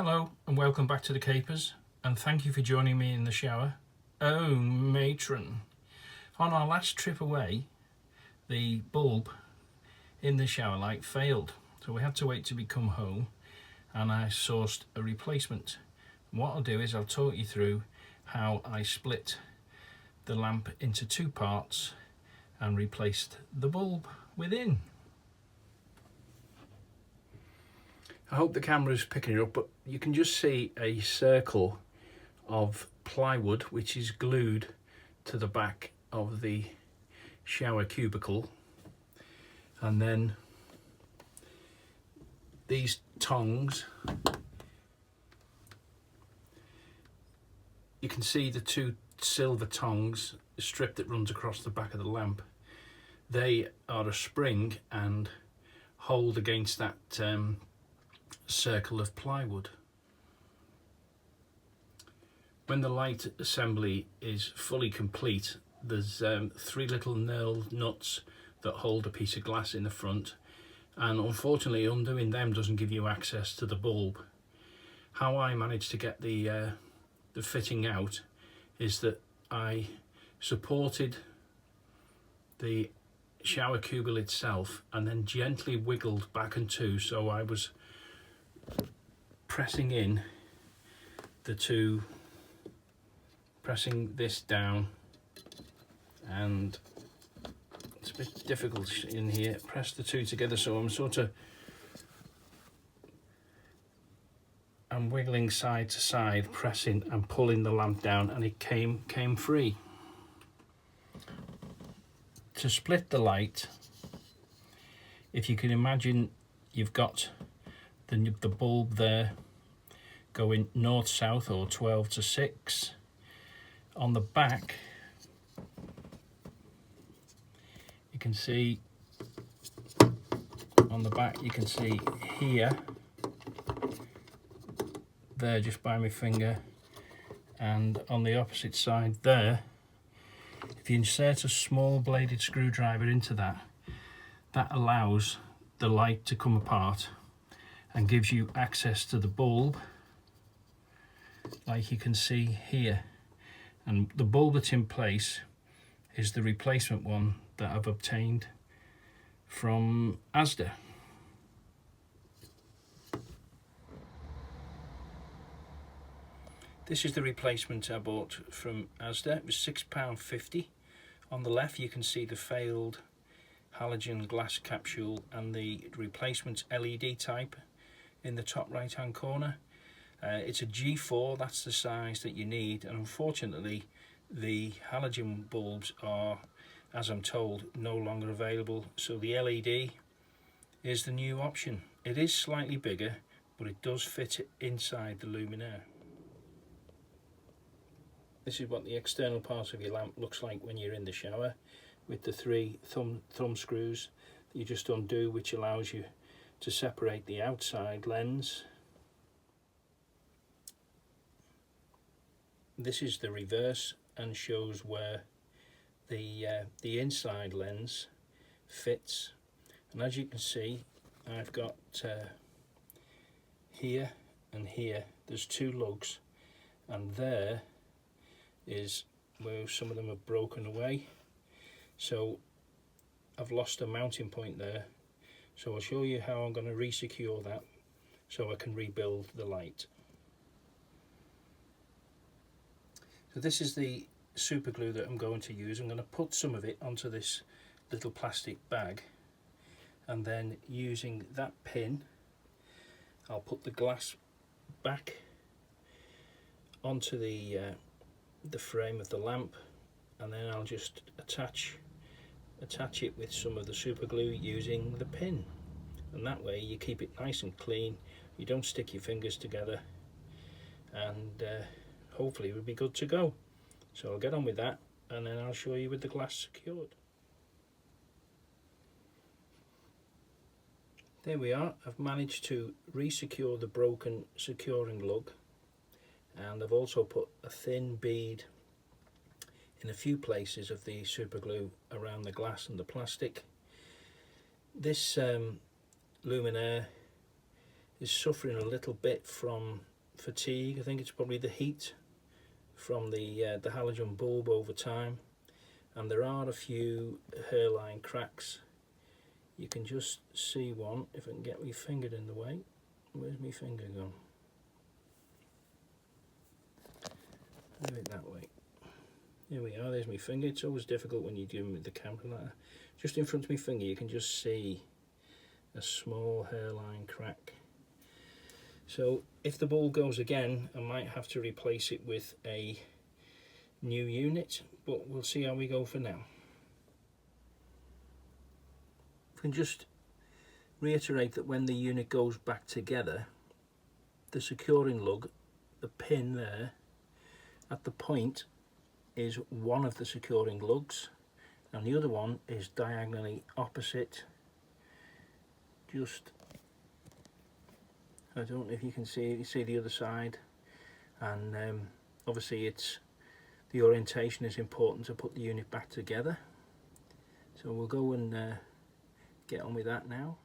Hello and welcome back to the Capers, and thank you for joining me in the shower. Oh matron, on our last trip away the bulb in the shower light failed, so we had to wait till we come home and I sourced a replacement. What I'll do is I'll talk you through how I split the lamp into two parts and replaced the bulb within. I hope the camera is picking it up, but you can just see a circle of plywood which is glued to the back of the shower cubicle, and then these tongs, you can see the two silver tongs, the strip that runs across the back of the lamp. They are a spring and hold against that circle of plywood. When the light assembly is fully complete, there's three little knurled nuts that hold a piece of glass in the front, and unfortunately undoing them doesn't give you access to the bulb. How I managed to get the fitting out is that I supported the shower cubicle itself and then gently wiggled back and two, so I was pressing in the two, pressing this down, and it's a bit difficult in here, press the two together, so I'm wiggling side to side, pressing and pulling the lamp down, and it came free. To split the light, if you can imagine, you've got the bulb there going north south or 12 to 6. On the back you can see, here, there just by my finger, and on the opposite side there, if you insert a small bladed screwdriver into that allows the light to come apart and gives you access to the bulb, like you can see here. And the bulb that's in place is the replacement one that I've obtained from Asda. This is the replacement I bought from Asda. It was £6.50. On the left you can see the failed halogen glass capsule and the replacement LED type in the top right hand corner. It's a G4, that's the size that you need, and unfortunately the halogen bulbs are, as I'm told, no longer available, so the LED is the new option. It is slightly bigger, but it does fit inside the luminaire. This is what the external part of your lamp looks like when you're in the shower, with the three thumb screws that you just undo, which allows you to separate the outside lens. This is the reverse and shows where the inside lens fits, and as you can see, I've got here and here, there's two lugs, and there is where some of them have broken away, so I've lost a mounting point there. So I'll show you how I'm going to re-secure that so I can rebuild the light. So this is the super glue that I'm going to use. I'm going to put some of it onto this little plastic bag, and then using that pin I'll put the glass back onto the frame of the lamp, and then I'll just attach it with some of the super glue using the pin, and that way you keep it nice and clean, you don't stick your fingers together, and hopefully we'll be good to go. So I'll get on with that and then I'll show you with the glass secured. There we are. I've managed to re-secure the broken securing lug, and I've also put a thin bead in a few places of the super glue around the glass and the plastic. This luminaire is suffering a little bit from fatigue. I think it's probably the heat from the halogen bulb over time, and there are a few hairline cracks. You can just see one if I can get my finger in the way. Where's my finger gone? Move it that way. There we are, there's my finger. It's always difficult when you do them with the camera like that. Just in front of my finger you can just see a small hairline crack. So if the bulb goes again, I might have to replace it with a new unit, but we'll see how we go for now. I can just reiterate that when the unit goes back together, the securing lug, the pin there at the point, is one of the securing lugs, and the other one is diagonally opposite. Just, I don't know if you can see the other side, and obviously it's the orientation is important to put the unit back together. So we'll go and get on with that now.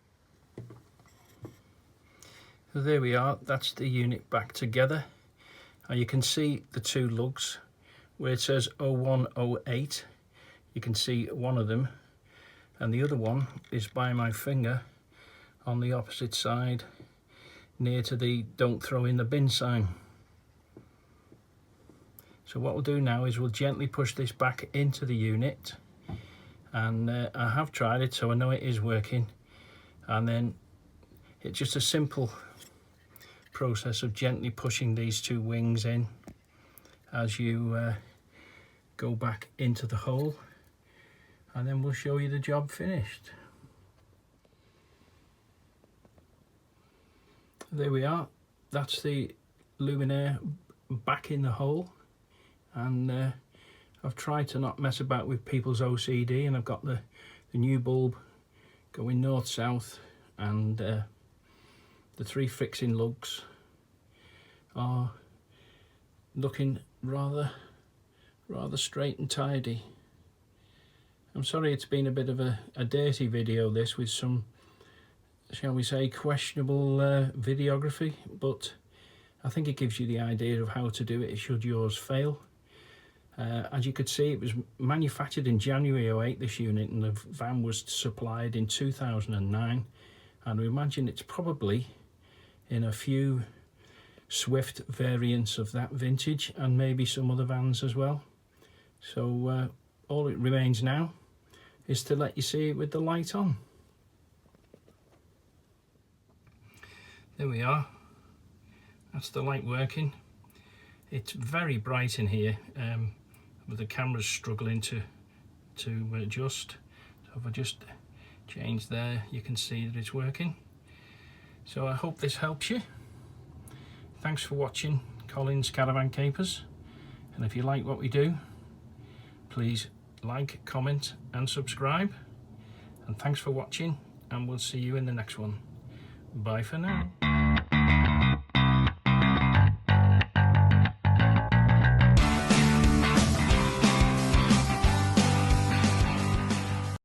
So there we are, that's the unit back together, and you can see the two lugs where it says 0108. You can see one of them, and the other one is by my finger on the opposite side near to the don't throw in the bin sign. So what we'll do now is we'll gently push this back into the unit, and I have tried it so I know it is working, and then it's just a simple process of gently pushing these two wings in as you go back into the hole, and then we'll show you the job finished. There we are, that's the luminaire back in the hole, and I've tried to not mess about with people's OCD, and I've got the new bulb going north south, and the three fixing lugs are looking rather straight and tidy. I'm sorry it's been a bit of a dirty video this, with some, shall we say, questionable videography, but I think it gives you the idea of how to do it should yours fail. As you could see, it was manufactured in January 08, this unit, and the van was supplied in 2009, and we imagine it's probably in a few Swift variants of that vintage, and maybe some other vans as well. So all it remains now is to let you see it with the light on. There we are, that's the light working. It's very bright in here, but the camera's struggling to adjust. So if I just change there, you can see that it's working. So I hope this helps you. Thanks for watching Colin's Caravan Capers, and if you like what we do, please like, comment and subscribe, and thanks for watching, and we'll see you in the next one. Bye for now.